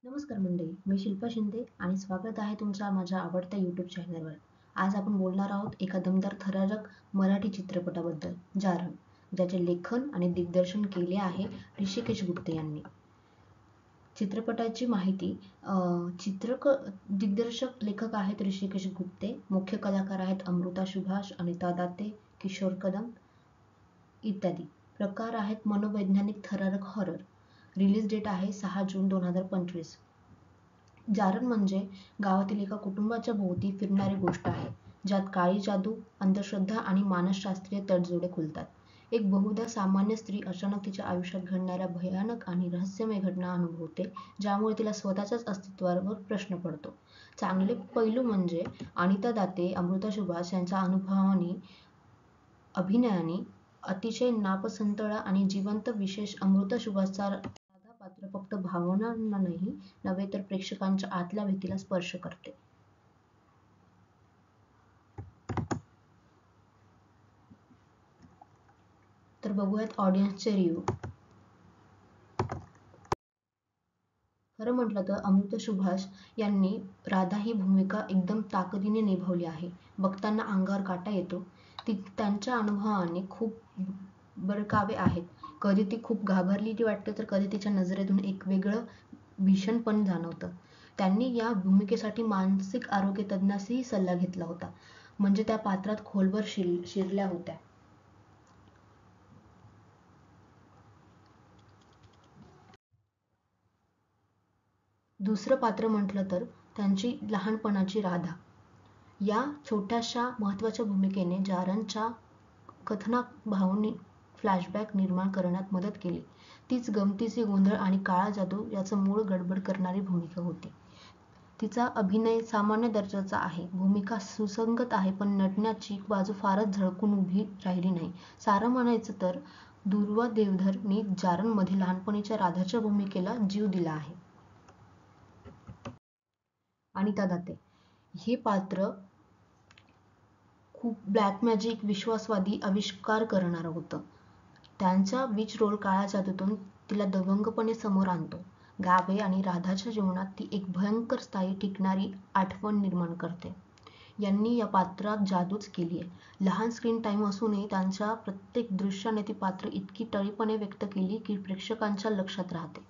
नमस्कार मंडळी, मी शिल्पा शिंदे आणि स्वागत आहे तुमच्या माझ्या आवडत्या यूट्यूब चॅनलवर. आज आपण बोलणार आहोत एका दमदार थरारक मराठी चित्रपटाबद्दल, जारण, ज्याचे लेखन आणि दिग्दर्शन केले आहे ऋषिकेश गुप्ते यांनी. चित्रपटाची माहिती. दिग्दर्शक लेखक आहेत ऋषिकेश गुप्ते, मुख्य कलाकार आहेत अमृता सुभाष, अनिता दाते, किशोर कदम इत्यादी. प्रकार आहेत मनोवैज्ञानिक थरारक हॉरर. रिलीज डेट आहे 6 जून 2025. जारण म्हणजे गावातील एका कुटुंबाच्या भोवती फिरणारी गोष्ट आहे, ज्यात काळी जादू, अंधश्रद्धा आणि मानसशास्त्रीय तडजोडे खुलतात. एक बहुधा सामान्य स्त्री अचानक तिच्या आयुष्यात घडणाऱ्या भयानक आणि रहस्यमय घटना अनुभवते, ज्यामुळे तिला स्वतःच्याच अस्तित्वावर प्रश्न पडतो. चांगले पैलू म्हणजे अनिता दाते, अमृता सुभाष यांच्या अभिनयाने अतिशय नापसंतळा आणि जिवंत. विशेष अमृता सुभाषचा राधा पात्र फक्त भावनांना नव्हे तर प्रेक्षकांच्या आतल्या भीतीला स्पर्श करते. तर बघूयात ऑडियन्सचे रिव्ह्यू. खरं म्हटलं तर अमृता सुभाष यांनी राधा ही भूमिका एकदम ताकदीने निभावली आहे. बघताना अंगावर काटा येतो. त्यांच्या अनुभवाने खूप बरकावे आहेत. कधी ती खूप घाबरलेली वाटते, तर कधी तिच्या नजरेतून एक वेगळं भीषणपण जाणवतं. त्यांनी या भूमिकेसाठी मानसिक आरोग्य तज्ञाचाही सल्ला घेतला होता, म्हणजे त्या पात्रात खोलवर शिरल्या होत्या. दुसरं पात्र म्हटलं तर त्यांची लहानपणाची राधा. या छोट्याशा महत्त्वाच्या भूमिकेने जारणच्या कथनात भावनिक फ्लॅशबॅक निर्माण करण्यात मदत केली. तीच गमतीची गोंधळ आणि काळा जादू याचं मूळ गडबड करणारी भूमिका होती. तिचा अभिनय सामान्य दर्जाचा आहे. भूमिका सुसंगत आहे, पण नटण्याची बाजू फारच झळकून उभी राहिली नाही. सारं म्हणायचं तर दुर्वा देवधरनी जारणमध्ये लहानपणीच्या राधाच्या भूमिकेला जीव दिला आहे. अनिता दाते हे पात्र खूप ब्लॅक मॅजिक, विश्वासवादी, आविष्कार करणारं होतं. त्यांचा विच रोल काळ्या जादूतून तिला दबंगपणे समोर आणतो. गावे आणि राधाच्या जीवनात ती एक भयंकर स्थायी टिकणारी आठवण निर्माण करते. यांनी या पात्रात जादूच केली आहे. लहान स्क्रीन टाइम असूनही त्यांच्या प्रत्येक दृश्याने ती पात्र इतकी टळीपणे व्यक्त केली की प्रेक्षकांच्या लक्षात राहते.